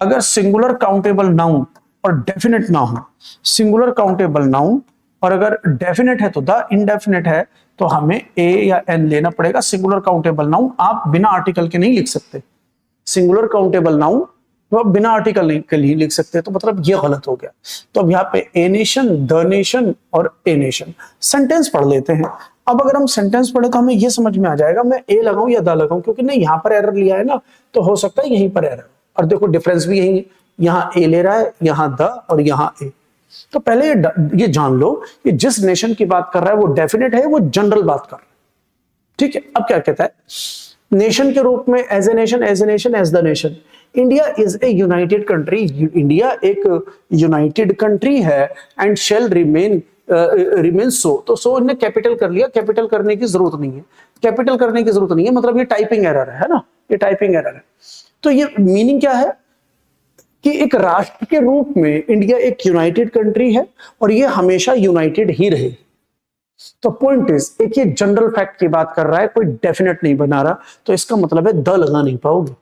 [SPEAKER 1] अगर सिंगुलर काउंटेबल नाउन और डेफिनेट ना हो, सिंगुलर काउंटेबल नाउन और अगर डेफिनेट है तो द, इनडेफिनेट है तो हमें ए या एन लेना पड़ेगा। सिंगुलर काउंटेबल नाउन आप बिना आर्टिकल के नहीं लिख सकते। सिंगुलर काउंटेबल नाउन तो आप बिना आर्टिकल के लिए लिख सकते हैं, तो मतलब ये गलत हो गया। तो अब यहाँ पे ए नेशन, द नेशन और ए नेशन। सेंटेंस पढ़ लेते हैं। अब अगर हम सेंटेंस पढ़े तो हमें ये समझ में आ जाएगा मैं ए लगाऊं या द लगाऊं, क्योंकि नहीं यहाँ पर एरर लिया है ना, तो हो सकता है यहीं पर एरर। और देखो डिफरेंस भी यही है, यहाँ ए ले रहा है, यहाँ द और यहाँ ए। तो पहले ये जान लो कि जिस नेशन की बात कर रहा है वो डेफिनेट है, वो जनरल बात कर रहा है। ठीक है, अब क्या कहता है नेशन के रूप में, as a nation, as a nation, as the nation. India is a united country, India एक यूनाइटेड कंट्री है एंड शेल रिमेन सो। तो सो ने कैपिटल कर लिया, कैपिटल करने की जरूरत नहीं है, कैपिटल करने की जरूरत नहीं है, मतलब ये टाइपिंग एरर है ना, ये टाइपिंग एरर है। तो ये मीनिंग क्या है कि एक राष्ट्र के रूप में इंडिया एक यूनाइटेड कंट्री है और ये हमेशा यूनाइटेड ही रहेगी। तो पॉइंट इज, एक ये जनरल फैक्ट की बात कर रहा है, कोई डेफिनेट नहीं बना रहा, तो इसका मतलब है द लगा नहीं पाओगे,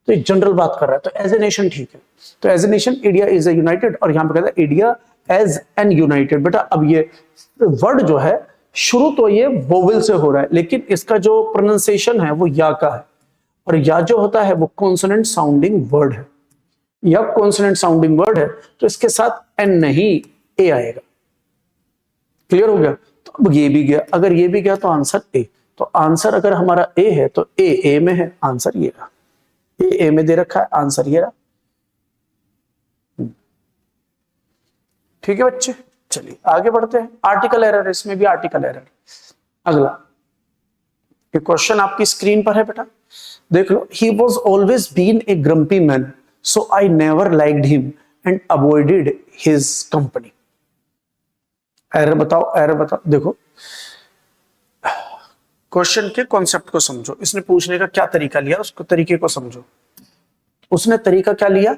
[SPEAKER 1] तो ये जनरल बात कर रहा है। तो एज ए नेशन ठीक है, तो as a nation India is a united, और यहां पे कहता है इंडिया एज एन यूनाइटेड। बेटा अब ये वर्ड जो है शुरू तो ये वोवेल से हो रहा है, लेकिन इसका जो प्रोनाउंसिएशन है वो या का है, और या जो होता है वो कॉन्सोनेंट साउंडिंग वर्ड है, या कॉन्सोनेंट साउंडिंग वर्ड है, तो इसके साथ एन नहीं ए आएगा। क्लियर हो गया? तो अब ये भी गया, अगर ये भी गया तो आंसर ए। तो आंसर अगर हमारा ए है तो ए में है, आंसर ये रहा। ए में दे रखा है, आंसर ये रहा। ठीक है बच्चे, चलिए आगे बढ़ते हैं। आर्टिकल एरर, इसमें भी आर्टिकल एरर। अगला ये क्वेश्चन आपकी स्क्रीन पर है बेटा, देख लो। He was always been a grumpy man, so I never liked him and avoided his company. Error बताओ, एरर बताओ। देखो क्वेश्चन के कॉन्सेप्ट को समझो, इसने पूछने का क्या तरीका लिया, उसको तरीके को समझो। उसने तरीका क्या लिया,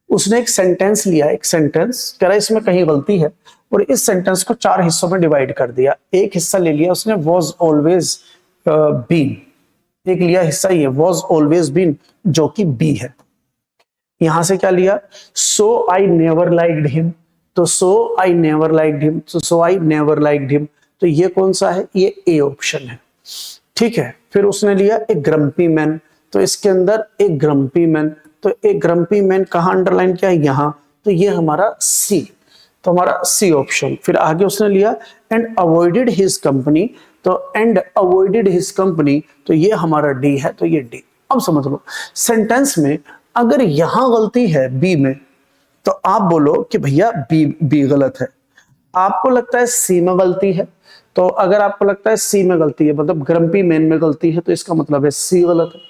[SPEAKER 1] उसने एक सेंटेंस लिया, एक सेंटेंस कह रहा है इसमें कहीं गलती है, और इस सेंटेंस को 4 हिस्सों में डिवाइड कर दिया। एक हिस्सा ले लिया उसने वॉज ऑलवेज बीन, एक लिया हिस्सा ये वॉज ऑलवेज बीन जो कि बी है। यहां से क्या लिया, सो आई नेवर लाइक्ड हिम, तो सो आई नेवर लाइक्ड हिम, तो सो आई नेवर लाइक्ड हिम, तो ये कौन सा है, ये ए ऑप्शन है। ठीक है, फिर उसने लिया एक ग्रम्पी मैन, तो इसके अंदर एक ग्रम्पी मैन, तो एक ग्रम्पी मैन कहां अंडरलाइन किया है, यहां, तो ये हमारा सी, तो हमारा सी ऑप्शन। फिर आगे उसने लिया एंड अवॉइडेड हिज कंपनी, तो एंड अवॉइडेड हिज कंपनी, तो ये हमारा डी है, तो ये डी। अब समझ लो सेंटेंस में अगर यहां गलती है बी में, तो आप बोलो कि भैया बी गलत है। आपको लगता है सी में गलती है, तो अगर आपको लगता है सी में गलती है, मतलब ग्रम्पी मैन में गलती है, तो इसका मतलब है सी गलत है।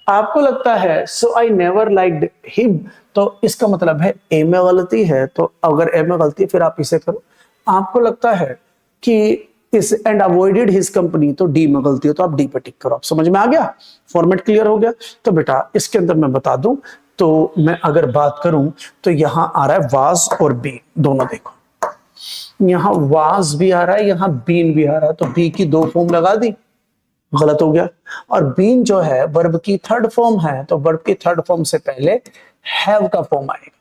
[SPEAKER 1] आपको लगता है सो आई नेवर लाइक्ड हिम, तो इसका मतलब है ए में गलती है, तो अगर ए में गलती है फिर आप इसे करो। आपको लगता है कि इस एंड अवॉइडेड हिज कंपनी, तो डी में गलती है, तो आप डी पे टिक करो। आप समझ में आ गया, फॉर्मेट क्लियर हो गया। तो बेटा इसके अंदर मैं बता दूं, तो मैं अगर बात करूं तो यहां आ रहा है वाज और बी दोनों, देखो यहां वाज भी आ रहा है, यहां बीन भी आ रहा है, तो बी की 2 फॉर्म लगा दी, गलत हो गया। और बीन जो है वर्ब की 3rd फॉर्म है, तो वर्ब की 3rd फॉर्म से पहले हैव का फॉर्म आएगा,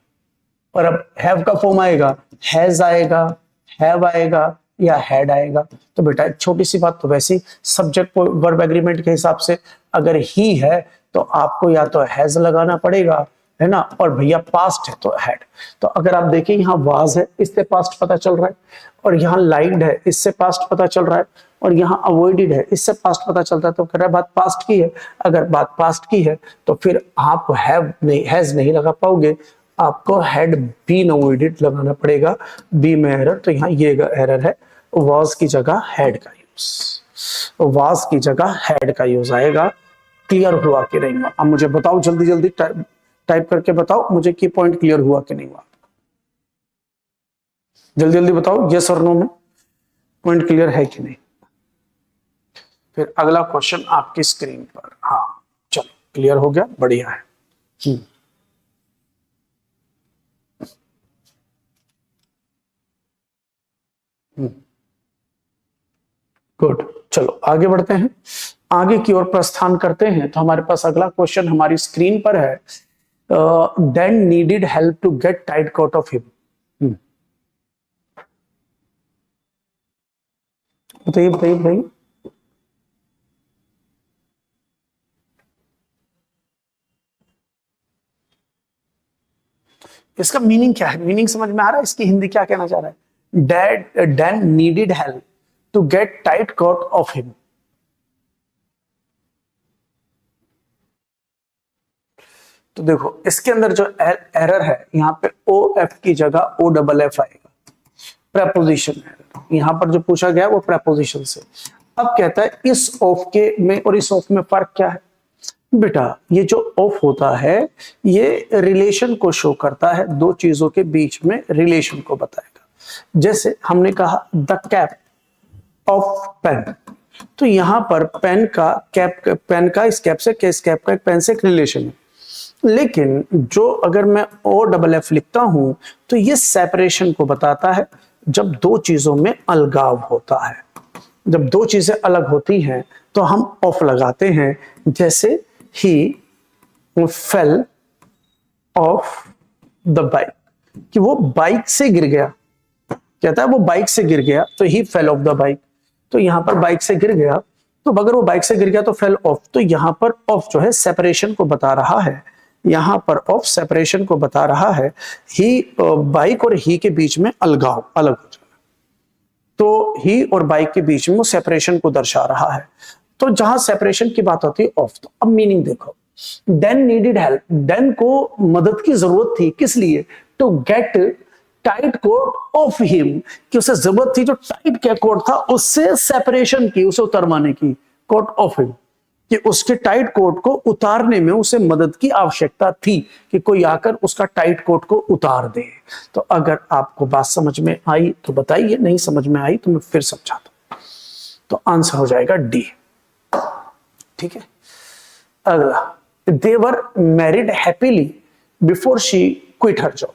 [SPEAKER 1] और अब हैव का फॉर्म आएगा, हैज आएगा, हैव आएगा या हैड आएगा। तो बेटा एक छोटी सी बात, तो वैसे सब्जेक्ट वर्ब एग्रीमेंट के हिसाब से अगर ही है तो आपको या तो हैज लगाना पड़ेगा, है ना, और भैया पास्ट है तो हैड। तो अगर आप देखिए यहाँ वाज है, इससे पास्ट पता चल रहा है, और यहाँ लाइक्ड है, इससे पास्ट पता चल रहा है, और यहाँ अवॉइडेड है, इससे पास्ट पता चलता है, तो कह रहा है बात पास्ट की है। अगर बात पास्ट की है तो फिर आप हैव नहीं, हैज नहीं लगा पाओगे, आपको हैड बीन अवॉइडेड लगाना पड़ेगा। बी में एरर, तो यहाँ ये एरर है, वॉज की जगह हैड का यूज, वॉज की जगह हैड का यूज आएगा। क्लियर हुआ कि नहीं हुआ? अब मुझे बताओ, जल्दी जल्दी टाइप करके बताओ मुझे कि पॉइंट क्लियर हुआ कि नहीं हुआ। जल्दी जल्दी बताओ, यस और नो में पॉइंट क्लियर है कि नहीं। फिर अगला क्वेश्चन आपकी स्क्रीन पर। हाँ चलो, क्लियर हो गया, बढ़िया है। गुड, चलो आगे बढ़ते हैं, आगे की ओर प्रस्थान करते हैं। तो हमारे पास अगला क्वेश्चन हमारी स्क्रीन पर है। Then needed help to get tight coat of him. बताइए बताइए बताइए। इसका मीनिंग क्या है? मीनिंग समझ में आ रहा है? इसकी हिंदी क्या कहना चाह रहा है? Dan needed help to get tight coat of him. तो देखो इसके अंदर जो एरर है, यहाँ पे ओ एफ की जगह ओ डबल एफ आएगा, प्रेपोजिशन एरर। यहाँ पर जो पूछा गया वो प्रेपोजिशन से। अब कहता है इस ऑफ के में और इस ऑफ में फर्क क्या है? बेटा ये जो ऑफ होता है ये रिलेशन को शो करता है, दो चीजों के बीच में रिलेशन को बताएगा। जैसे हमने कहा द कैप ऑफ पेन, तो यहां पर पेन का कैप, पेन का इस कैप से, इस कैप का पेन से एक रिलेशन है। लेकिन जो अगर मैं ओ डबल एफ लिखता हूं तो ये सेपरेशन को बताता है, जब दो चीजों में अलगाव होता है। जब दो चीजें अलग होती हैं तो हम ऑफ लगाते हैं। जैसे ही फेल ऑफ द बाइक, कि वो बाइक से गिर गया, कहता है वो बाइक से गिर गया, तो ही फेल ऑफ द बाइक। तो यहां पर बाइक से गिर गया, तो अगर वो बाइक से गिर गया तो फेल ऑफ, तो यहां पर ऑफ जो है सेपरेशन को बता रहा है। यहां पर ऑफ सेपरेशन को बता रहा है। ही, बाइक और ही के बीच में अलगाव, अलग हो जाना, तो ही और बाइक के बीच में वो सेपरेशन को दर्शा रहा है। तो जहां सेपरेशन की बात होती है ऑफ। तो अब मीनिंग देखो, देन नीडेड हेल्प, देन को मदद की जरूरत थी, किस लिए? To get tight coat of him, कि उसे जरूरत थी जो टाइट क्या कोट था उससे सेपरेशन की, उसे उतरवाने की, कोट ऑफ हिम, कि उसके टाइट कोट को उतारने में उसे मदद की आवश्यकता थी, कि कोई आकर उसका टाइट कोट को उतार दे। तो अगर आपको बात समझ में आई तो बताइए, नहीं समझ में आई तो मैं फिर समझाता हूं। तो आंसर हो जाएगा डी। ठीक है, अगला, they were married happily before she quit her job.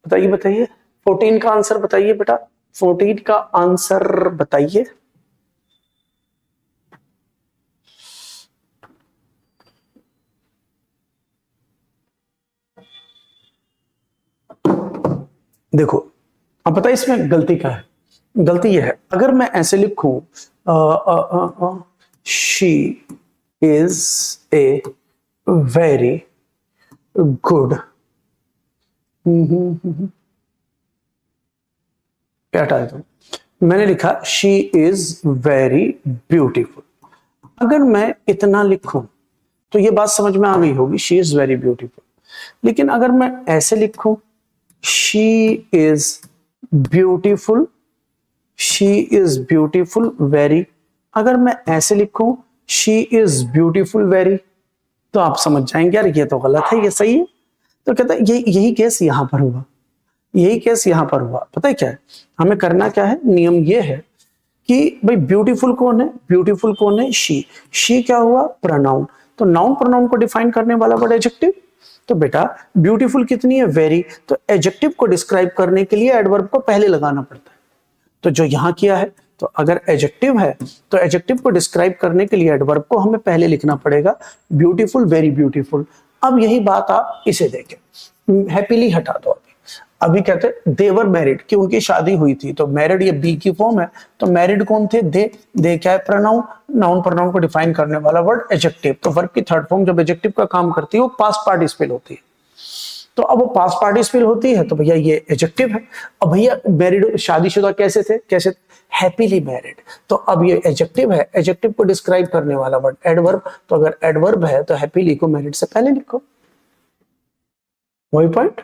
[SPEAKER 1] बताइए बताइए, 14 का आंसर बताइए बेटा, 14 का आंसर बताइए। देखो अब बताइए इसमें गलती क्या है? गलती यह है, अगर मैं ऐसे लिखूं she is a very good, क्या हटाया तुम? मैंने लिखा शी इज वेरी ब्यूटीफुल। अगर मैं इतना लिखूं तो ये बात समझ में आ गई होगी, शी इज वेरी ब्यूटीफुल। लेकिन अगर मैं ऐसे लिखूं she is beautiful, she is beautiful very, अगर मैं ऐसे लिखूं शी इज ब्यूटीफुल वेरी, तो आप समझ जाएंगे यार ये तो गलत है, ये सही है। तो कहता है यही केस यहां पर हुआ, यही केस यहां पर हुआ। पता है क्या है हमें करना? क्या है नियम? ये है कि भाई ब्यूटीफुल कौन है? ब्यूटीफुल कौन है? शी क्या हुआ? प्रोनाउन। तो नाउन प्रोनाउन को डिफाइन करने वाला वर्ड एडजेक्टिव। तो बेटा ब्यूटीफुल कितनी है? वेरी। तो एडजेक्टिव को डिस्क्राइब करने के लिए एडवर्ब को पहले लगाना पड़ता है। तो जो यहां किया है, तो अगर एडजेक्टिव है तो एडजेक्टिव को डिस्क्राइब करने के लिए एडवर्ब को हमें पहले लिखना पड़ेगा, ब्यूटीफुल, वेरी ब्यूटीफुल। अब यही बात आप इसे देखें, हैप्पीली हटा दो। अभी कहते हैं देवर मैरिड, कि उनकी शादी हुई थी। तो मैरिड ये बी की फॉर्म है, तो मैरिड कौन थे? दे क्या है? प्रोनाउन। नाउन प्रोनाउन को डिफाइन करने वाला वर्ड एडजेक्टिव। तो वर्ब की थर्ड फॉर्म जब एडजेक्टिव का काम करती है वो पास्ट पार्टिसिपल होती है। तो अब वो पास्ट पार्टिसिपल होती है तो भैया ये एडजेक्टिव है। अब भैया मैरिड शादीशुदा कैसे थे, कैसे हैप्पीली मैरिड, तो अब ये एडजेक्टिव है, एडजेक्टिव को डिस्क्राइब करने वाला वर्ड एडवर्ब, तो अगर एडवर्ब है तो हैप्पीली को मैरिड से पहले लिखो। वही पॉइंट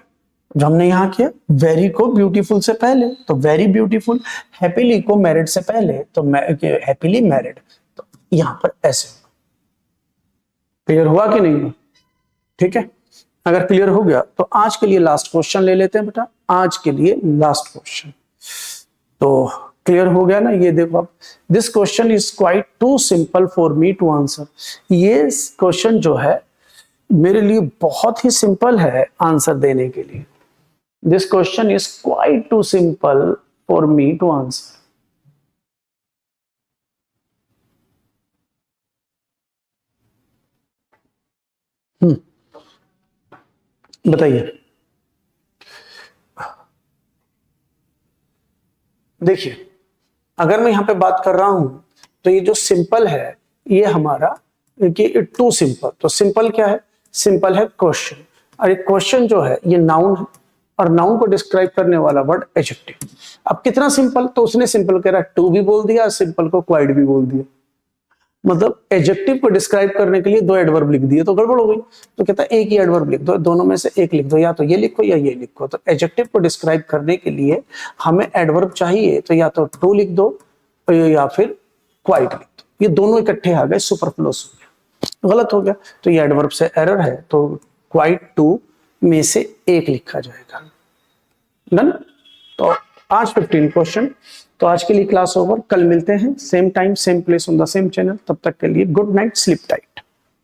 [SPEAKER 1] जो हमने यहां किया, वेरी को ब्यूटीफुल से पहले तो वेरी ब्यूटीफुल, हैप्पीली को मैरिड से पहले तो हैप्पीली मैरिड, तो यहां पर ऐसे। क्लियर हुआ कि नहीं हुआ? ठीक है, अगर क्लियर हो गया तो आज के लिए लास्ट क्वेश्चन ले लेते हैं बेटा, आज के लिए लास्ट क्वेश्चन। तो क्लियर हो गया ना, ये देखो आप, this question is quite too simple for me to answer. ये क्वेश्चन जो है मेरे लिए बहुत ही सिंपल है आंसर देने के लिए। This question is quite too simple for me to answer. बताइए, देखिए अगर मैं यहां पे बात कर रहा हूं तो ये जो सिंपल है ये हमारा टू सिंपल, तो सिंपल क्या है, सिंपल है क्वेश्चन, और एक क्वेश्चन जो है ये नाउन है और नाउन को डिस्क्राइब करने वाला वर्ड एडजेक्टिव। अब कितना सिंपल, तो उसने सिंपल कह रहा टू भी बोल दिया, सिंपल को क्वाइट भी बोल दिया, मतलब एडजेक्टिव को डिस्क्राइब करने के लिए दो एडवर्ब लिख दिए तो गड़बड़ हो गई। तो कहता है एक ही एडवर्ब लिख दो, दोनों में से एक लिख दो, या तो ये लिखो या ये लिखो। तो एडजेक्टिव को डिस्क्राइब करने के लिए हमें एडवर्ब चाहिए, तो या तो टू लिख दो या फिर क्वाइट लिख दो, ये दोनों इकट्ठे आ गए, सुपरफ्लुअस हो गया, गलत हो गया, तो ये एडवर्ब से एरर है, तो क्वाइट टू में से एक लिखा जाएगा। डन। तो आज 15 क्वेश्चन। तो आज के लिए क्लास ओवर, कल मिलते हैं same time same place on the same channel, तब तक के लिए गुड नाइट, स्लीप टाइट।